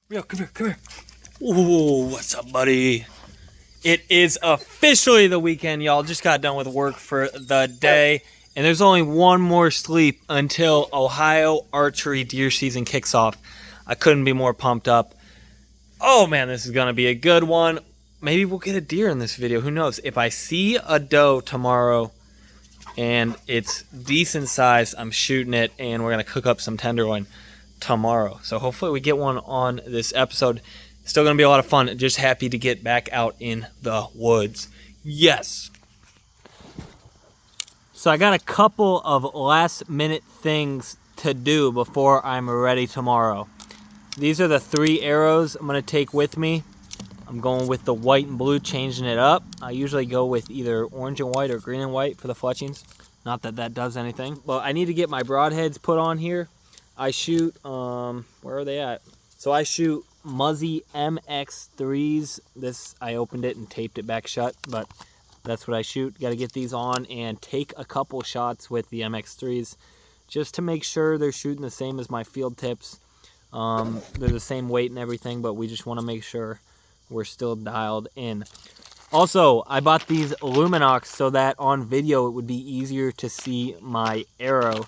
Real, come here, come here. Ooh, what's up, buddy? It is officially the weekend, y'all. Just got done with work for the day, and there's only one more sleep until Ohio archery deer season kicks off. I couldn't be more pumped up. Oh man, this is gonna be a good one. Maybe we'll get a deer in this video. Who knows? If I see a doe tomorrow and it's decent size, I'm shooting it, and we're gonna cook up some tenderloin tomorrow. So hopefully we get one on this episode. Still gonna be a lot of fun. Just happy to get back out in the woods. Yes. So I got a couple of last minute things to do before I'm ready tomorrow. These are the 3 arrows I'm gonna take with me. I'm going with the white and blue, changing it up. I usually go with either orange and white or green and white for the fletchings. Not that that does anything. But I need to get my broadheads put on here. I shoot, where are they at? So I shoot Muzzy MX3s. This, I opened it and taped it back shut, but that's what I shoot. Got to get these on and take a couple shots with the MX3s just to make sure they're shooting the same as my field tips. They're the same weight and everything, but we just want to make sure we're still dialed in. Also, I bought these Luminox so that on video it would be easier to see my arrow.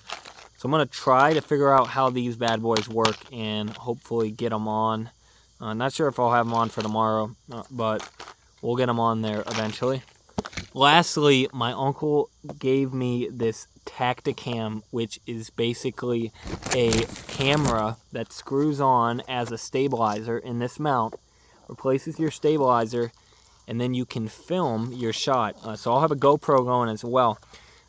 So I'm going to try to figure out how these bad boys work and hopefully get them on. Not sure if I'll have them on for tomorrow, but we'll get them on there eventually. Lastly, my uncle gave me this Tacticam, which is basically a camera that screws on as a stabilizer in this mount, replaces your stabilizer, and then you can film your shot. So I'll have a GoPro going as well.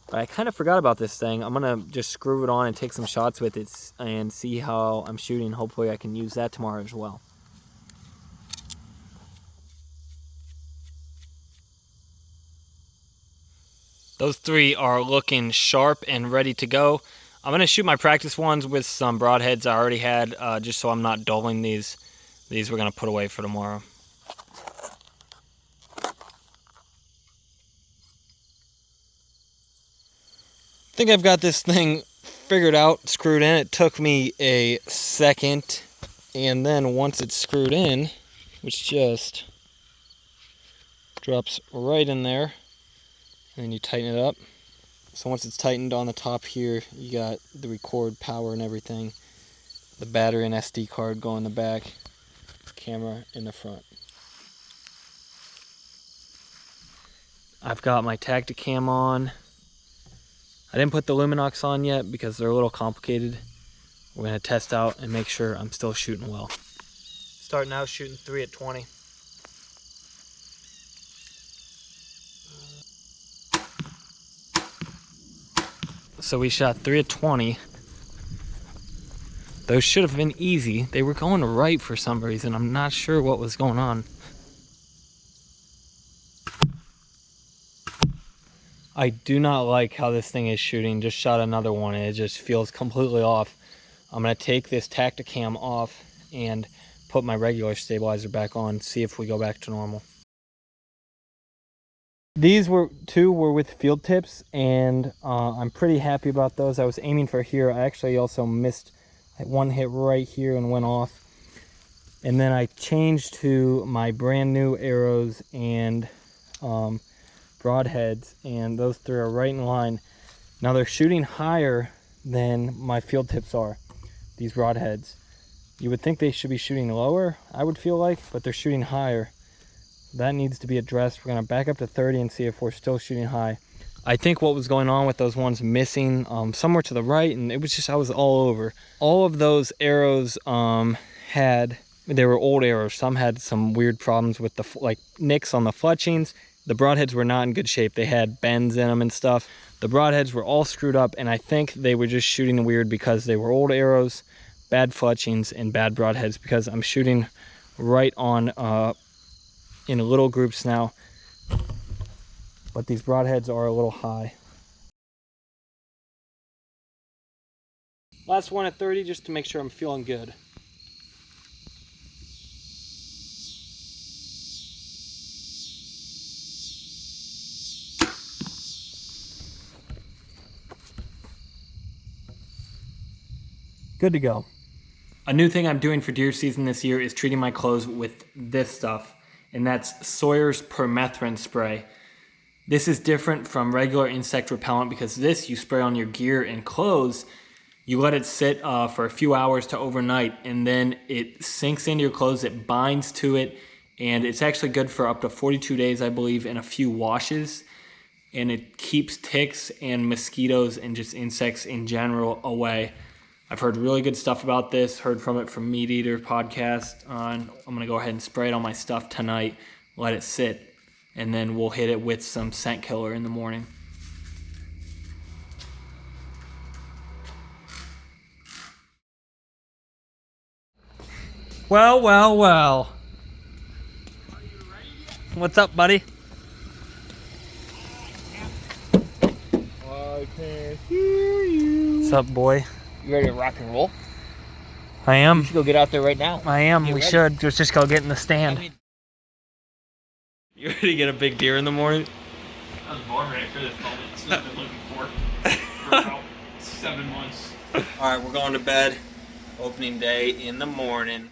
But I kind of forgot about this thing. I'm going to just screw it on and take some shots with it and see how I'm shooting. Hopefully I can use that tomorrow as well. Those 3 are looking sharp and ready to go. I'm going to shoot my practice ones with some broadheads I already had, just so I'm not dulling these. These we're going to put away for tomorrow. I think I've got this thing figured out, screwed in. It took me a second, and then once it's screwed in, which just drops right in there, and then you tighten it up. So once it's tightened on the top here, you got the record power and everything, the battery and SD card go in the back, camera in the front. I've got my Tacticam on. I didn't put the Luminox on yet because they're a little complicated. We're going to test out and make sure I'm still shooting well. Starting out shooting 3 at 20. So we shot 3 at 20. Those should have been easy. They were going right for some reason. I'm not sure what was going on. I do not like how this thing is shooting. Just shot another one and it just feels completely off. I'm going to take this Tacticam off and put my regular stabilizer back on, see if we go back to normal. These 2 were with field tips, and I'm pretty happy about those. I was aiming for here. I actually also missed one hit right here and went off. And then I changed to my brand new arrows and broadheads, and those 3 are right in line. Now they're shooting higher than my field tips are, these broadheads. You would think they should be shooting lower, I would feel like, but they're shooting higher. That needs to be addressed. We're going to back up to 30 and see if we're still shooting high. I think what was going on with those ones missing somewhere to the right, and it was just, I was all over. All of those arrows they were old arrows. Some had some weird problems with the like nicks on the fletchings. The broadheads were not in good shape. They had bends in them and stuff. The broadheads were all screwed up, and I think they were just shooting weird because they were old arrows, bad fletchings, and bad broadheads, because I'm shooting right on in little groups now. But these broadheads are a little high. Last one at 30 just to make sure I'm feeling good. Good to go. A new thing I'm doing for deer season this year is treating my clothes with this stuff, and that's Sawyer's permethrin spray. This is different from regular insect repellent because this you spray on your gear and clothes. You let it sit for a few hours to overnight, and then it sinks into your clothes, it binds to it, and it's actually good for up to 42 days, I believe, and a few washes. And it keeps ticks and mosquitoes and just insects in general away. I've heard really good stuff about this, heard from it from Meat Eater podcast. I'm gonna go ahead and spray it on my stuff tonight, let it sit, and then we'll hit it with some scent killer in the morning. Well, well, well. Are you ready yet? What's up, buddy? I can hear you. What's up, boy? You ready to rock and roll? I am. You should go get out there right now. I am. Get We ready. should. Just go get in the stand. You ready to get a big deer in the morning? I was born ready for this moment. It's what I've been looking for about 7 months. All right, we're going to bed. Opening day in the morning.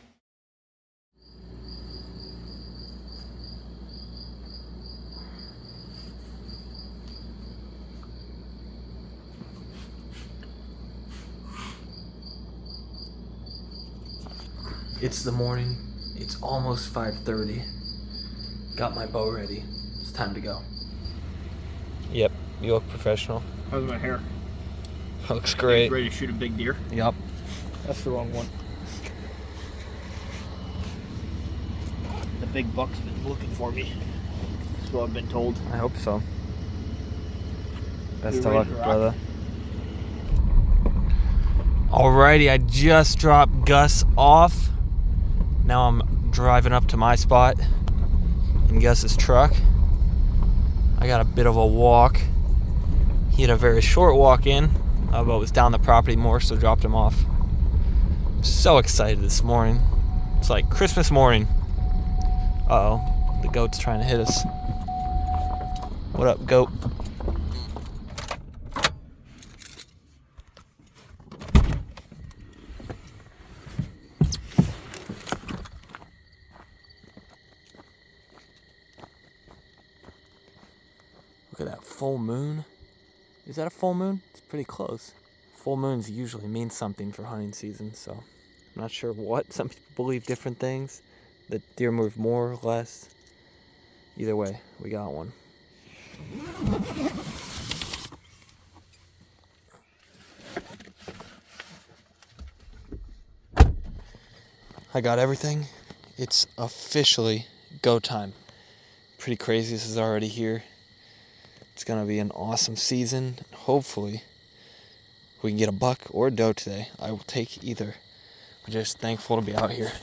It's the morning. It's almost 5:30. Got my bow ready. It's time to go. Yep, you look professional. How's my hair? Looks You great. ready to shoot a big deer? Yep. That's the wrong one. The big buck's been looking for me. That's what I've been told. I hope so. Best You of ready luck, to rock? brother. Alrighty, I just dropped Gus off. Now I'm driving up to my spot in Gus's truck. I got a bit of a walk. He had a very short walk in, but was down the property more, so dropped him off. I'm so excited this morning. It's like Christmas morning. Uh-oh, the goat's trying to hit us. What up, goat? Look at that full moon. Is that a full moon? It's pretty close. Full moons usually mean something for hunting season, so I'm not sure what. Some people believe different things. That deer move more or less. Either way, we got one. I got everything. It's officially go time. Pretty crazy this is already here. It's gonna be an awesome season. Hopefully we can get a buck or a doe today. I will take either. I'm just thankful to be out here.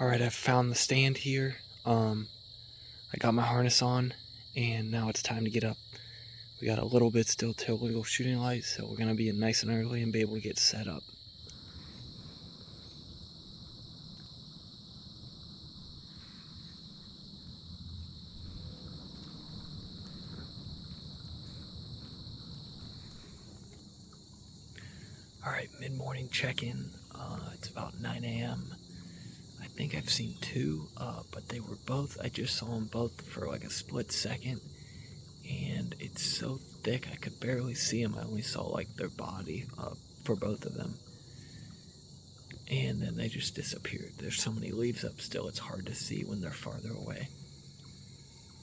Alright, I've found the stand here. I got my harness on, and now it's time to get up. We got a little bit still till we go shooting light, so we're gonna be nice and early and be able to get set up. Alright, mid-morning check-in. It's about 9 a.m. I think I've seen two, but they were both, I just saw them both for like a split second. And it's so thick I could barely see them. I only saw like their body for both of them. And then they just disappeared. There's so many leaves up still, it's hard to see when they're farther away.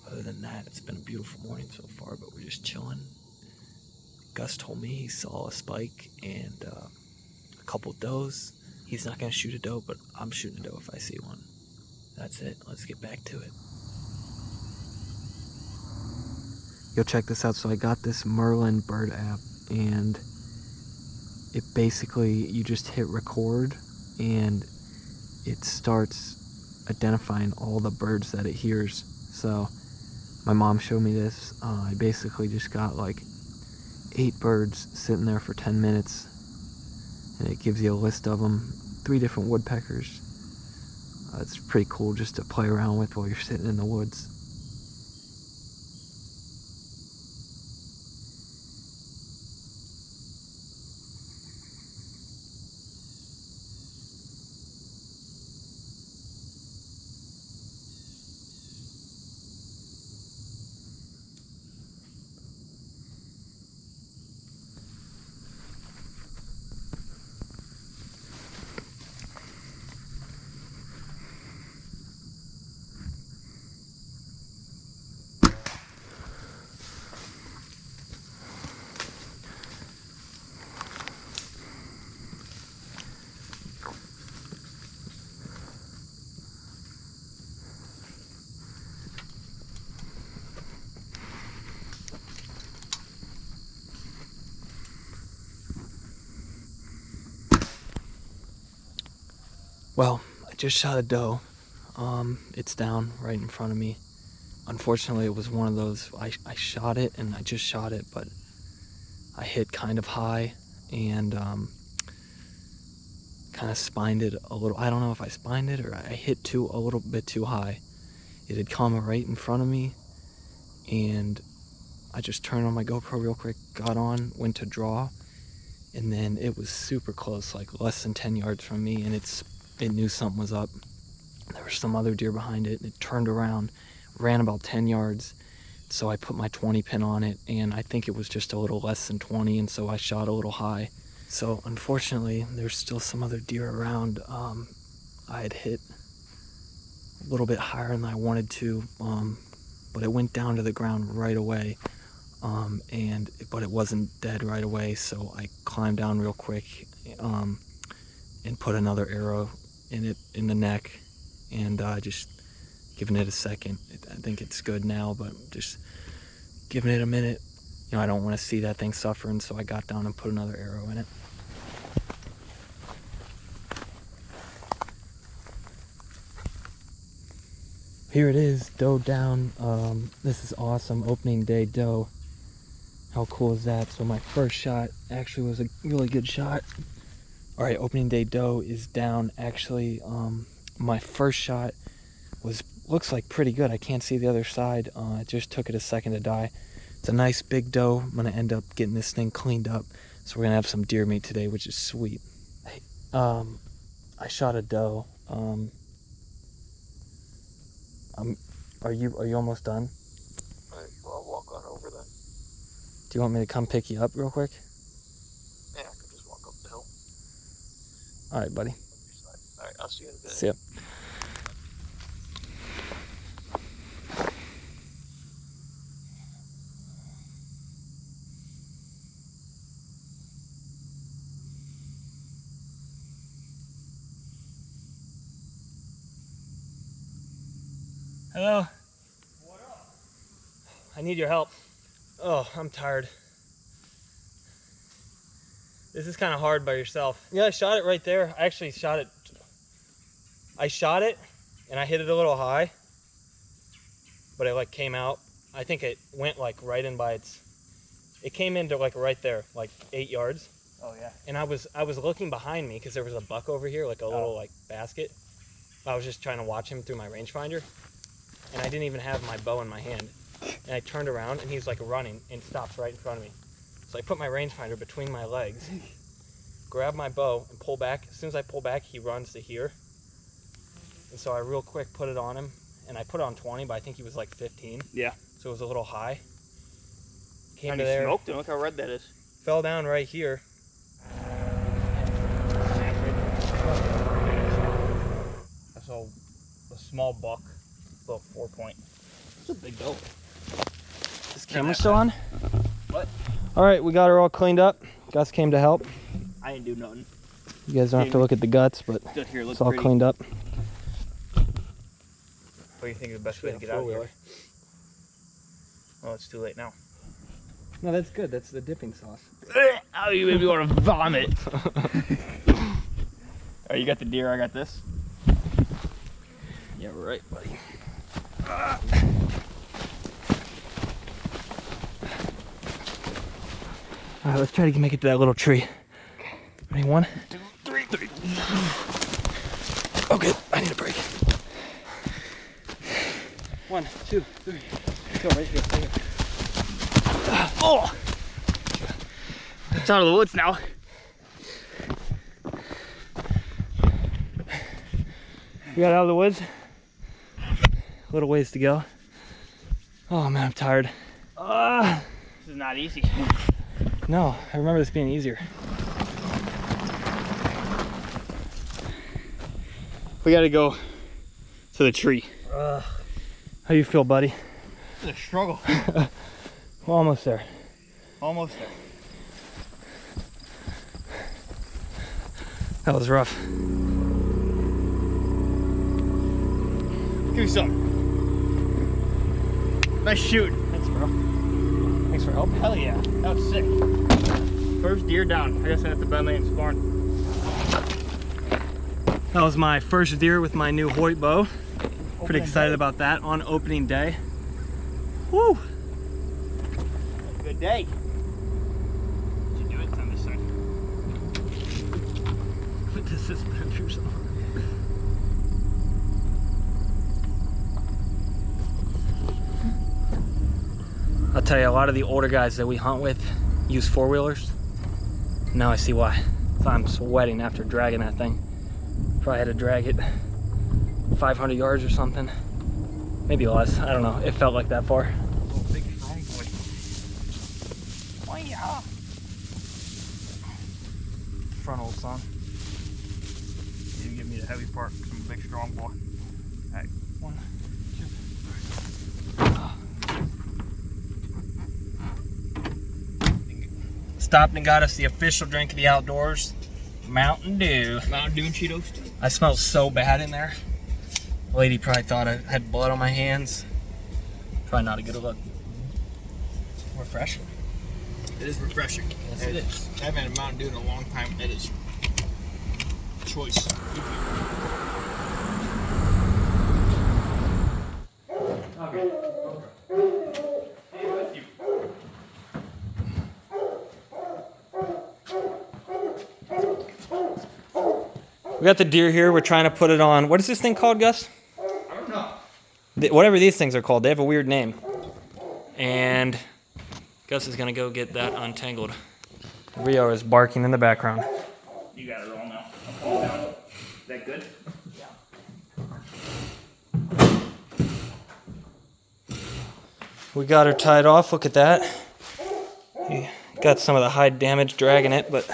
Other than that, it's been a beautiful morning so far, but we're just chilling. Gus told me he saw a spike and a couple does. He's not gonna shoot a doe, but I'm shooting a doe if I see one. That's it, let's get back to it. Yo, check this out. So I got this Merlin bird app, and it basically, you just hit record and it starts identifying all the birds that it hears. So my mom showed me this. I basically just got like 8 birds sitting there for 10 minutes, and it gives you a list of them. 3 different woodpeckers. It's pretty cool just to play around with while you're sitting in the woods. Well, I just shot a doe. It's down right in front of me. Unfortunately, it was one of those, I shot it and I just shot it, but I hit kind of high and kind of spined it a little. I don't know if I spined it or I hit a little bit too high. It had come right in front of me and I just turned on my GoPro real quick, got on, went to draw, and then it was super close, like less than 10 yards from me, and it knew something was up. There was some other deer behind it, and it turned around, ran about 10 yards. So I put my 20 pin on it, and I think it was just a little less than 20, and so I shot a little high. So unfortunately, there's still some other deer around. I had hit a little bit higher than I wanted to, but it went down to the ground right away. But it wasn't dead right away, so I climbed down real quick and put another arrow in the neck, and just giving it a second. I think it's good now, but just giving it a minute. You know, I don't want to see that thing suffering, so I got down and put another arrow in it. Here it is, doe down. This is awesome, opening day doe. How cool is that? So my first shot actually was a really good shot. All right, opening day doe is down. Actually, my first shot looks like pretty good. I can't see the other side. It just took it a second to die. It's a nice big doe. I'm gonna end up getting this thing cleaned up. So we're gonna have some deer meat today, which is sweet. Hey, I shot a doe. Are you almost done? Alright, well, I'll walk on over then. Do you want me to come pick you up real quick? Yeah, I can just walk up the hill. All right, buddy. Alright, I'll see you in a bit. See ya. Hello. What up? I need your help. Oh, I'm tired. This is kind of hard by yourself. Yeah, I shot it right there. I actually shot it. I shot it and I hit it a little high, but it like came out. I think it went like right in by it came into like right there, like 8 yards. Oh yeah. And I was looking behind me because there was a buck over here, like a little like basket. I was just trying to watch him through my rangefinder, and I didn't even have my bow in my hand. And I turned around and he's like running and stops right in front of me. So I put my rangefinder between my legs, grab my bow and pull back. As soon as I pull back, he runs to here. And so I real quick put it on him, and I put it on 20, but I think he was like 15. Yeah. So it was a little high. Came And to you there, smoked him. Look how red that is. fell down right here. I saw a small buck, little 4-point. It's a big doe. Is the camera still on? What? All right, we got her all cleaned up. Gus came to help. I didn't do nothing. You guys don't have to look at the guts, but Stood here, look it's all pretty. cleaned up. What do you think is the best way to get out of here? Well, it's too late now. No, that's good. That's the dipping sauce. Oh, you made me want to vomit. Oh, you got the deer, I got this. Yeah, right, buddy. All right, let's try to make it to that little tree. Ready? 1, 2, 3. Okay, I need a break. 1, 2, 3. Let's go right here. Right here. Oh! It's out of the woods now. We got out of the woods. A little ways to go. Oh man, I'm tired. This is not easy. No, I remember this being easier. We gotta go to the tree. How do you feel, buddy? It's a struggle. We're almost there. Almost there. That was rough. Give me some. Nice shoot. Thanks, bro. Thanks for helping. Hell yeah, that was sick. First deer down. I guess I have to bend and spawn. That was my first deer with my new Hoyt bow. Pretty excited about that on opening day. Woo! Good day. Did you do it on this side? Put the suspenders on. I'll tell you, a lot of the older guys that we hunt with use four-wheelers. Now I see why. I'm sweating after dragging that thing. Probably had to drag it 500 yards or something. Maybe less, I don't know. It felt like that far. Oh, big strong boy. Oh yeah. Front old son. You didn't give me the heavy part because I'm a big strong boy. Alright, 1, 2. Stopped and got us the official drink of the outdoors, Mountain Dew. Mountain Dew and Cheetos too. I smell so bad in there. Lady probably thought I had blood on my hands. Probably not a good look. Refreshing. It is refreshing. Yes, it is. I haven't had a Mountain Dew in a long time. It is choice. We got the deer here. We're trying to put it on. What is this thing called, Gus? I don't know. Whatever these things are called. They have a weird name. And Gus is going to go get that untangled. Rio is barking in the background. You got it all now. I'm falling down. Is that good? We got her tied off. Look at that. He got some of the hide damage dragging it, but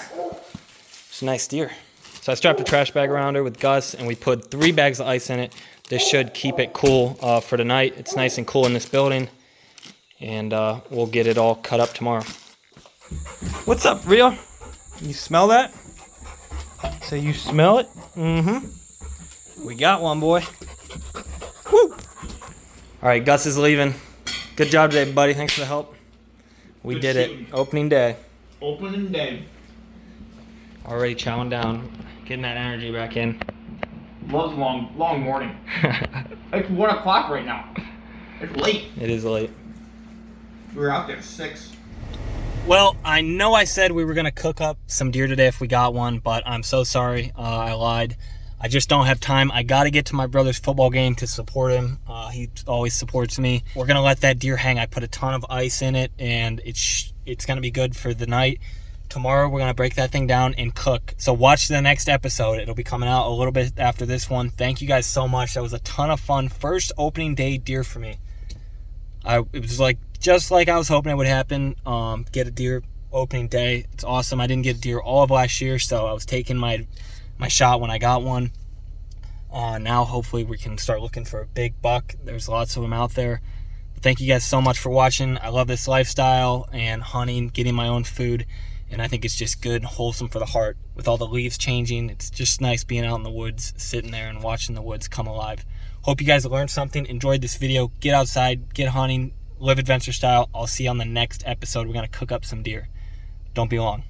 it's a nice deer. So I strapped a trash bag around her with Gus, and we put 3 bags of ice in it. This should keep it cool for tonight. It's nice and cool in this building, and we'll get it all cut up tomorrow. What's up, Rio? You smell that? So you smell it? Mm-hmm. We got one, boy. Woo! All right, Gus is leaving. Good job today, buddy. Thanks for the help. We Good did shooting. it. Opening day. Opening day. Already chowing down. Getting that energy back in. Was a long morning. It's 1 o'clock right now. It's late. It is late. We were out there 6. Well, I know I said we were going to cook up some deer today if we got one, but I'm so sorry. I lied. I just don't have time. I got to get to my brother's football game to support him. He always supports me. We're going to let that deer hang. I put a ton of ice in it, and it's going to be good for the night. Tomorrow, we're going to break that thing down and cook. So watch the next episode. It'll be coming out a little bit after this one. Thank you guys so much. That was a ton of fun. First opening day deer for me. It was like just like I was hoping it would happen. Get a deer opening day. It's awesome. I didn't get a deer all of last year, so I was taking my shot when I got one. Now, hopefully, we can start looking for a big buck. There's lots of them out there. But thank you guys so much for watching. I love this lifestyle and hunting, getting my own food. And I think it's just good and wholesome for the heart. With all the leaves changing, it's just nice being out in the woods, sitting there and watching the woods come alive. Hope you guys learned something, enjoyed this video. Get outside, get hunting, live adventure style. I'll see you on the next episode. We're going to cook up some deer. Don't be long.